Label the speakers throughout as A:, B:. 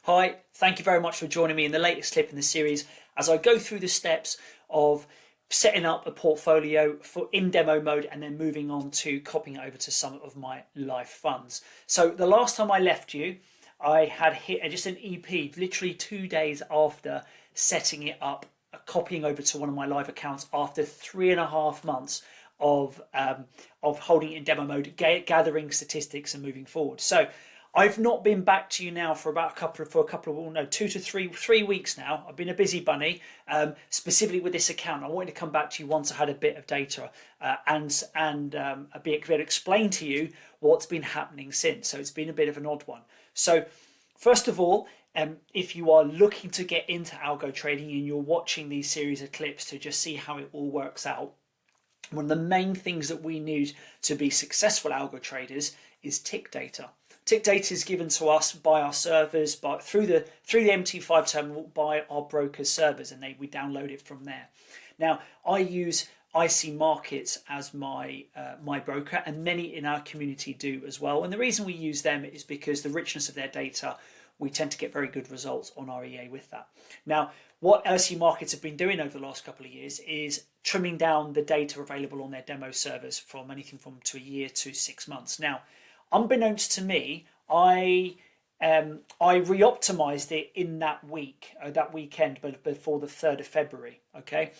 A: Hi, thank you very much for joining me in the latest clip in the series as I go through the steps of setting up a portfolio in demo mode and then moving on to copying it over to some of my live funds. So the last time I left you, I had hit just an EP literally 2 days after setting it up, copying over to one of my live accounts after 3.5 months of holding it in demo mode, gathering statistics and moving forward. So I've not been back to you now for about two to three weeks now. I've been a busy bunny, specifically with this account. I wanted to come back to you once I had a bit of data and be able to explain to you what's been happening since. So it's been a bit of an odd one. So first of all, if you are looking to get into algo trading and you're watching these series of clips to just see how it all works out, one of the main things that we need to be successful algo traders is tick data. Tick data is given to us by our servers, through the MT5 terminal by our broker's servers, and we download it from there. Now, I use IC Markets as my broker, and many in our community do as well. And the reason we use them is because the richness of their data, we tend to get very good results on our EA with that. Now, what IC Markets have been doing over the last couple of years is trimming down the data available on their demo servers from anything from to a year to 6 months. Now, unbeknownst to me, I re-optimized it in that weekend, but before the 3rd of February, okay?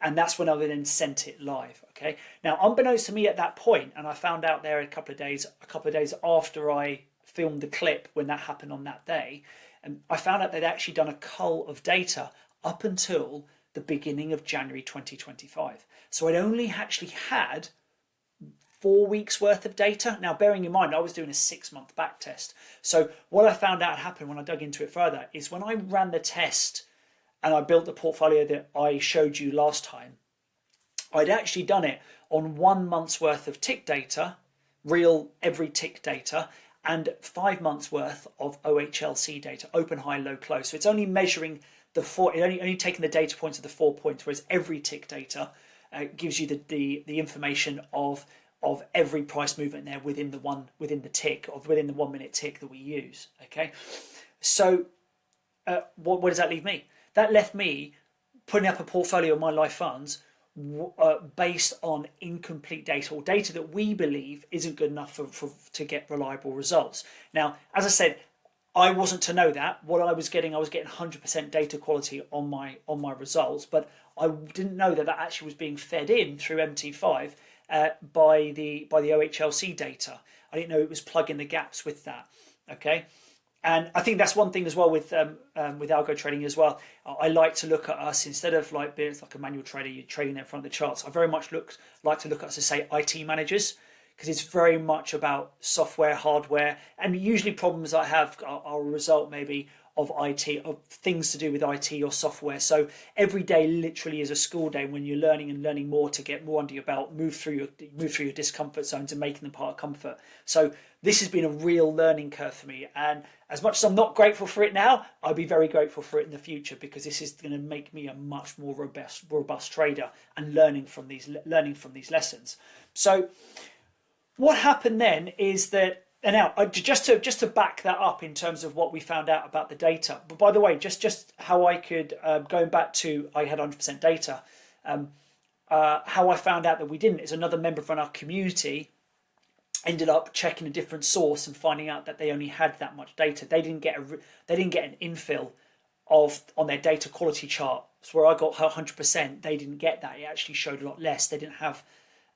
A: And that's when I then sent it live, okay? Now, unbeknownst to me at that point, and I found out there a couple of days after I filmed the clip when that happened on that day, and I found out they'd actually done a cull of data up until the beginning of January 2025. So I'd only actually had 4 weeks worth of data. Now, bearing in mind, I was doing a 6-month back test. So what I found out happened when I dug into it further is when I ran the test and I built the portfolio that I showed you last time, I'd actually done it on 1 month's worth of tick data, real every tick data, and 5 months worth of OHLC data, open, high, low, close. So it's only measuring only taking the data points of the 4 points, whereas every tick data gives you the information of every price movement there within the 1 minute tick that we use. Okay, so what does that leave me? That left me putting up a portfolio of my life funds based on incomplete data, or data that we believe isn't good enough to get reliable results. Now, as I said, I wasn't to know that. What I was getting 100% data quality on my results, but I didn't know that actually was being fed in through MT5 by the OHLC data. I didn't know it was plugging the gaps with that. Okay, and I think that's one thing as well with algo trading as well. I like to look at us, instead of like being like a manual trader, you're trading there in front of the charts. I very much like to look at us as, say, IT managers, because it's very much about software, hardware, and usually problems I have are a result maybe of IT, of things to do with IT or software. So every day literally is a school day when you're learning more to get more under your belt, move through your discomfort zones and making them part of comfort. So this has been a real learning curve for me, and as much as I'm not grateful for it now, I'll be very grateful for it in the future, because this is going to make me a much more robust trader and learning from these lessons. So what happened then is that, and now just to back that up in terms of what we found out about the data. But by the way, just how I could, going back to I had 100% data, how I found out that we didn't is another member from our community ended up checking a different source and finding out that they only had that much data. They didn't get an infill on their data quality chart. So where I got 100%, they didn't get that. It actually showed a lot less. They didn't have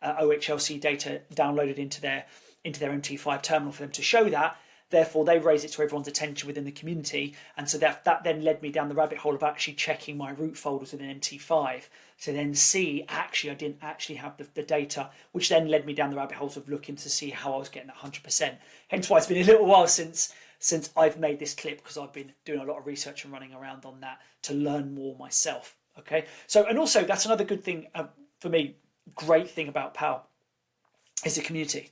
A: OHLC data downloaded into their MT5 terminal for them to show that. Therefore, they raised it to everyone's attention within the community, and so that then led me down the rabbit hole of actually checking my root folders within MT5 to then see actually I didn't actually have the data, which then led me down the rabbit holes of looking to see how I was getting that 100%. Hence why it's been a little while since I've made this clip, because I've been doing a lot of research and running around on that to learn more myself. Okay, so, and also that's another good thing for me, great thing about POW is the community.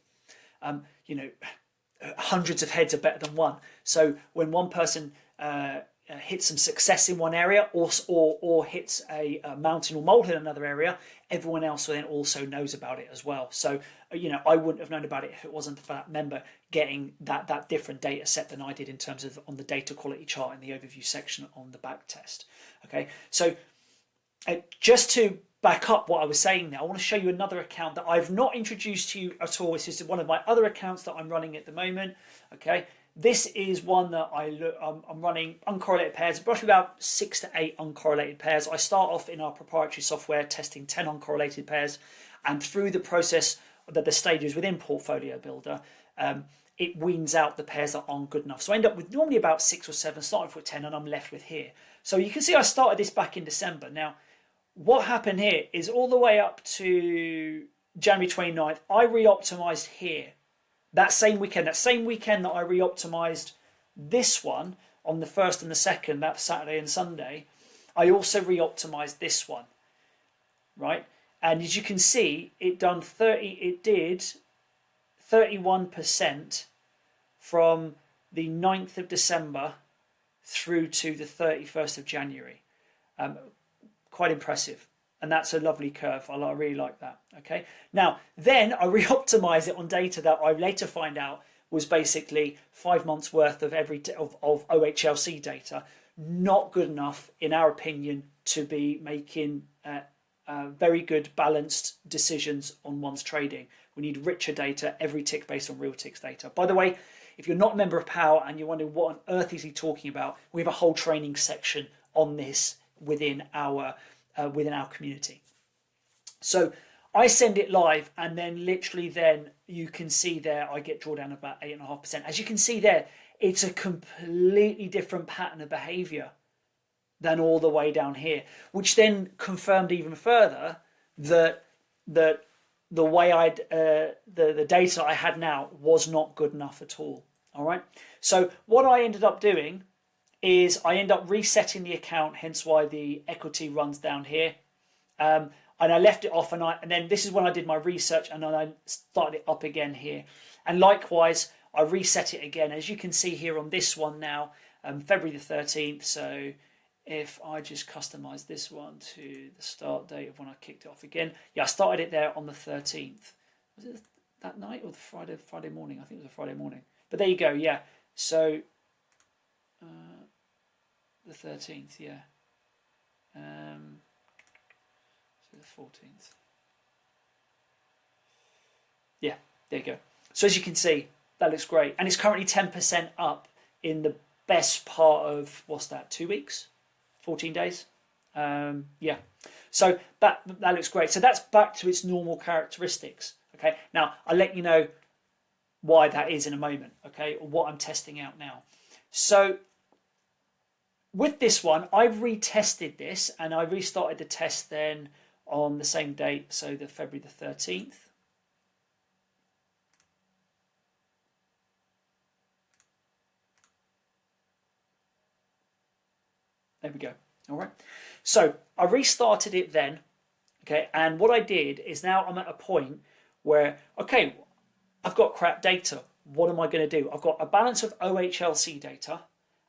A: Hundreds of heads are better than one. So when one person hits some success in one area, or hits a mountain or molehill in another area, everyone else then also knows about it as well. So, you know, I wouldn't have known about it if it wasn't for that member getting that different data set than I did in terms of on the data quality chart in the overview section on the back test. Okay, so just to back up what I was saying now, I want to show you another account that I've not introduced to you at all. This is one of my other accounts that I'm running at the moment. Okay, this is one that I'm running uncorrelated pairs, roughly about 6 to 8 uncorrelated pairs. I start off in our proprietary software testing 10 uncorrelated pairs, and through the process that the stages within Portfolio Builder, it weans out the pairs that aren't good enough. So I end up with normally about 6 or 7, starting with 10, and I'm left with here. So you can see I started this back in December. Now, what happened here is all the way up to January 29th, I re-optimized here. That same weekend that I re-optimized this one on the 1st and the 2nd, that Saturday and Sunday, I also re-optimized this one, right? And as you can see, it did 31% from the 9th of December through to the 31st of January. Quite impressive. And that's a lovely curve. I really like that. Okay. Now, then I re-optimized it on data that I later find out was basically 5 months worth of of OHLC data. Not good enough, in our opinion, to be making very good balanced decisions on one's trading. We need richer data, every tick based on real ticks data. By the way, if you're not a member of POW and you're wondering what on earth is he talking about, we have a whole training section on this within our community. So I send it live, and then literally then you can see there I get drawdown of about 8.5%. As you can see there, it's a completely different pattern of behavior than all the way down here, which then confirmed even further that the way the data I had now was not good enough at all. All right. So what I ended up doing is I end up resetting the account, hence why the equity runs down here. And I left it off, and then this is when I did my research, and then I started it up again here. And likewise, I reset it again. As you can see here on this one now, February the 13th. So if I just customize this one to the start date of when I kicked it off again. Yeah, I started it there on the 13th. Was it that night or the Friday morning? I think it was a Friday morning. But there you go, yeah. So the 13th, yeah. So the 14th. Yeah, there you go. So as you can see, that looks great. And it's currently 10% up in the best part of, what's that, 2 weeks? 14 days? Yeah. So that looks great. So that's back to its normal characteristics. Okay. Now, I'll let you know why that is in a moment. Okay. Or what I'm testing out now. So with this one, I've retested this, and I restarted the test then on the same date, so the February the 13th. There we go. All right. So I restarted it then. Okay. And what I did is now I'm at a point where, okay, I've got crap data. What am I going to do? I've got a balance of OHLC data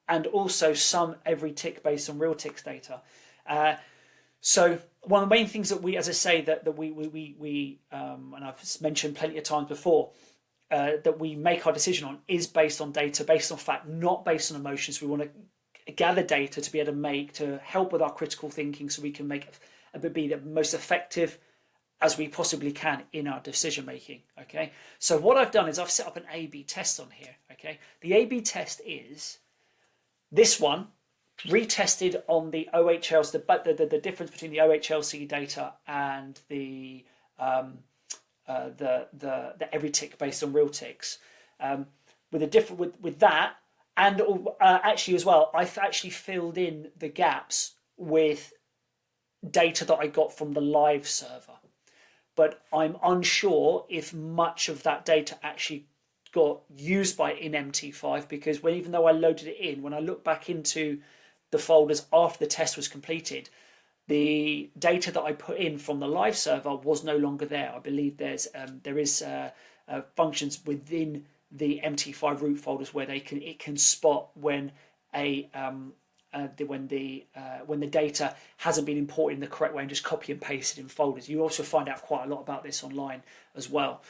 A: and also some every tick based on real ticks data. So one of the main things that we, as I say, that we and I've mentioned plenty of times before, that we make our decision on is based on data, based on fact, not based on emotions. We want to gather data to be able to help with our critical thinking, so we can be the most effective as we possibly can in our decision making. Okay. So what I've done is I've set up an A/B test on here. Okay. The A/B test is this one retested on the OHLs, the difference between the OHLC data and the every tick based on real ticks, with that, and actually as well, I've actually filled in the gaps with data that I got from the live server, but I'm unsure if much of that data actually got used in MT5, because even though I loaded it in, when I look back into the folders after the test was completed, the data that I put in from the live server was no longer there. I believe there is functions within the MT5 root folders where it can spot when a when the data hasn't been imported in the correct way and just copy and pasted in folders. You also find out quite a lot about this online as well.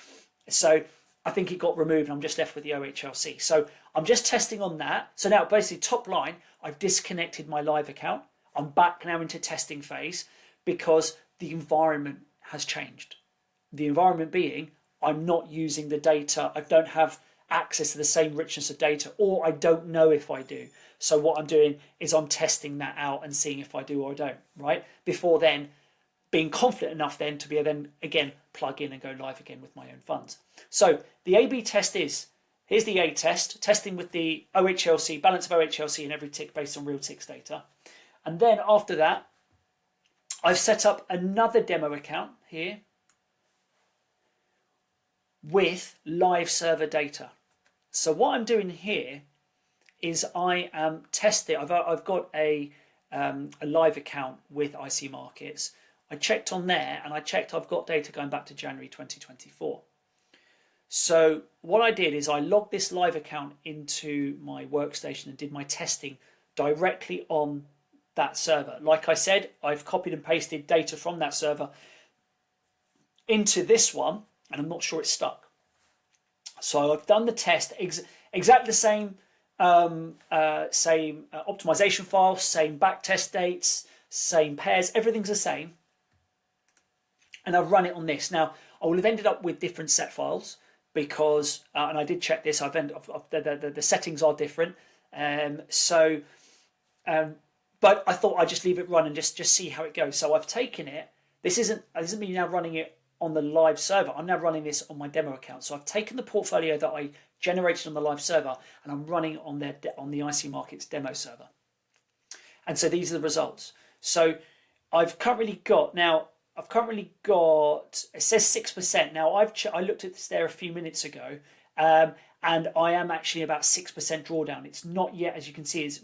A: So I think it got removed and I'm just left with the OHLC. So I'm just testing on that. So now basically top line, I've disconnected my live account. I'm back now into testing phase because the environment has changed. The environment being, I'm not using the data. I don't have access to the same richness of data, or I don't know if I do. So what I'm doing is I'm testing that out and seeing if I do or I don't, right? Before then, being confident enough then to be able then again plug in and go live again with my own funds. So the A/B test is, here's the A test, testing with the OHLC, balance of OHLC in every tick based on real ticks data. And then after that, I've set up another demo account here with live server data. So what I'm doing here is I am testing. I've got a live account with IC Markets. I checked on there and I checked I've got data going back to January 2024. So what I did is I logged this live account into my workstation and did my testing directly on that server. Like I said, I've copied and pasted data from that server into this one, and I'm not sure it's stuck. So I've done the test, exactly the same optimization file, same back test dates, same pairs, everything's the same. And I've run it on this. Now, I will have ended up with different set files because, and I did check this, the settings are different. But I thought I'd just leave it run and just see how it goes. So I've taken it. This isn't me now running it on the live server. I'm now running this on my demo account. So I've taken the portfolio that I generated on the live server and I'm running on the IC Markets demo server. And so these are the results. So I've currently got, it says 6%. Now I looked at this there a few minutes ago, and I am actually about 6% drawdown. It's not yet, as you can see, it's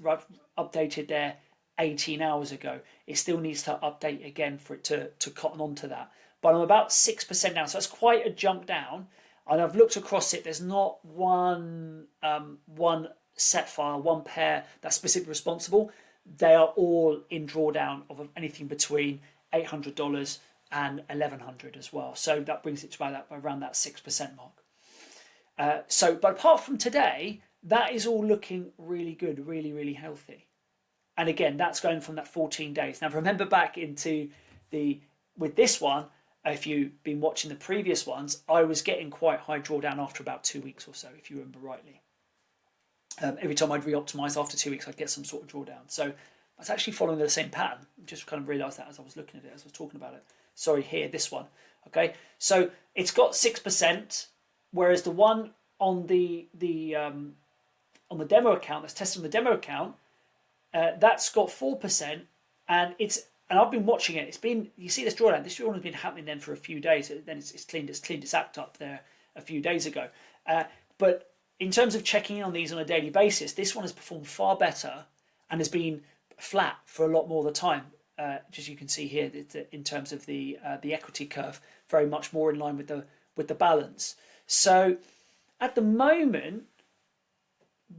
A: updated there 18 hours ago. It still needs to update again for it to cotton onto that. But I'm about 6% down, so that's quite a jump down. And I've looked across it. There's not one set file, one pair that's specifically responsible. They are all in drawdown of anything between $800 and $1,100 as well. So that brings it to around that 6% mark. But apart from today, that is all looking really good, really, really healthy. And again, that's going from that 14 days. Now, remember back into with this one, if you've been watching the previous ones, I was getting quite high drawdown after about 2 weeks or so, if you remember rightly. Every time I'd re-optimize after 2 weeks, I'd get some sort of drawdown. So that's actually following the same pattern. Just kind of realized that as I was looking at it, as I was talking about it. Sorry, here, this one. Okay, so it's got 6%, whereas the one on the demo account that's testing the demo account, that's got 4%, and I've been watching it. It's been, you see this drawdown. This drawdown has been happening then for a few days. Then it's cleaned its act up there a few days ago. But in terms of checking in on these on a daily basis, this one has performed far better and has been flat for a lot more of the time. As you can see here, in terms of the equity curve, very much more in line with the balance. So at the moment,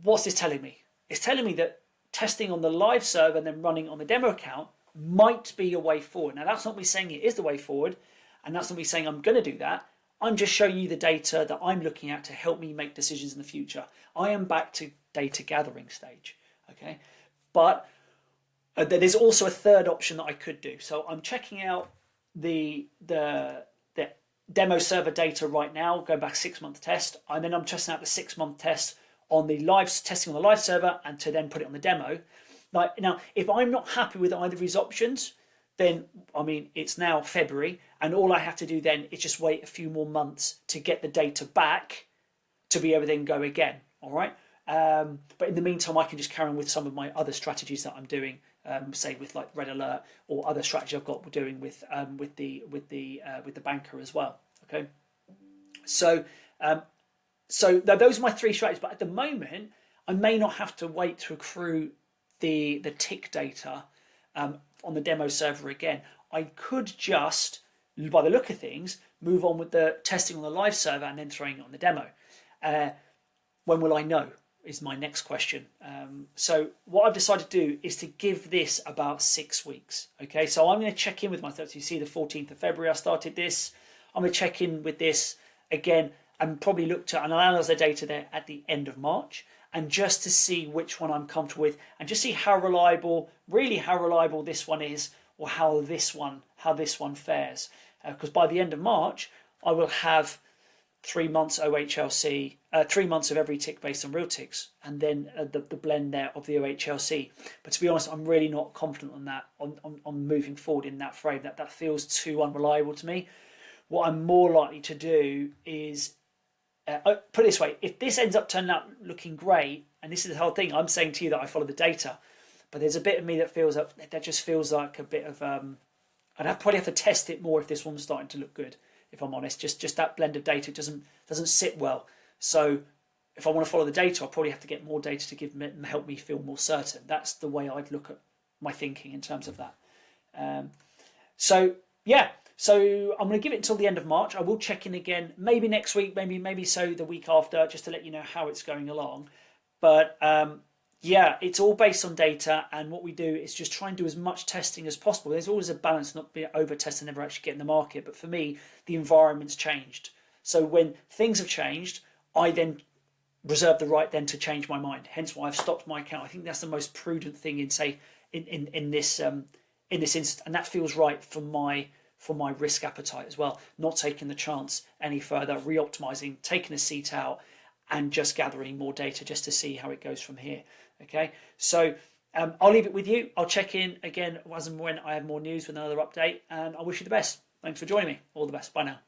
A: what's this telling me? It's telling me that testing on the live server and then running on the demo account might be a way forward. Now, that's not me saying it is the way forward, and that's not me saying I'm going to do that. I'm just showing you the data that I'm looking at to help me make decisions in the future. I am back to data gathering stage, okay? But there's also a third option that I could do. So I'm checking out the demo server data right now, going back 6-month test, and then I'm testing out the 6-month test on the testing on the live server, and to then put it on the demo. Now, if I'm not happy with either of these options, then, I mean, it's now February, and all I have to do then is just wait a few more months to get the data back to be able to then go again, all right? But in the meantime, I can just carry on with some of my other strategies that I'm doing, say with like Red Alert or other strategy I've got doing with the banker as well, okay? So those are my 3 strategies, but at the moment, I may not have to wait to accrue the tick data on the demo server again. I could just, by the look of things, move on with the testing on the live server and then throwing it on the demo. When will I know? is my next question. So what I've decided to do is to give this about 6 weeks. Okay, so I'm going to check in with myself. So you see the 14th of February I started this. I'm going to check in with this again and probably look to and analyze the data there at the end of March, and just to see which one I'm comfortable with, and just see how reliable, really how reliable this one is, or how this one fares. Because by the end of March, I will have 3 months OHLC, 3 months of every tick based on real ticks, and then the blend there of the OHLC. But to be honest, I'm really not confident on that, on moving forward in that frame. That feels too unreliable to me. What I'm more likely to do is, put it this way, if this ends up turning out looking great, and this is the whole thing, I'm saying to you that I follow the data, but there's a bit of me that feels that just feels like a bit of, I'd probably have to test it more if this one's starting to look good, if I'm honest. Just that blend of data doesn't sit well. So if I want to follow the data, I'll probably have to get more data to help me feel more certain. That's the way I'd look at my thinking in terms of that. So yeah, so I'm going to give it until the end of March. I will check in again, maybe next week, maybe so the week after, just to let you know how it's going along. But yeah, it's all based on data, and what we do is just try and do as much testing as possible. There's always a balance, not being over tested and never actually get in the market. But for me, the environment's changed. So when things have changed, I then reserve the right then to change my mind. Hence why I've stopped my account. I think that's the most prudent thing in this instance, and that feels right for my risk appetite as well. Not taking the chance any further, re-optimizing, taking a seat out, and just gathering more data just to see how it goes from here. Okay, so I'll leave it with you. I'll check in again as and when I have more news with another update, and I wish you the best. Thanks for joining me. All the best. Bye now.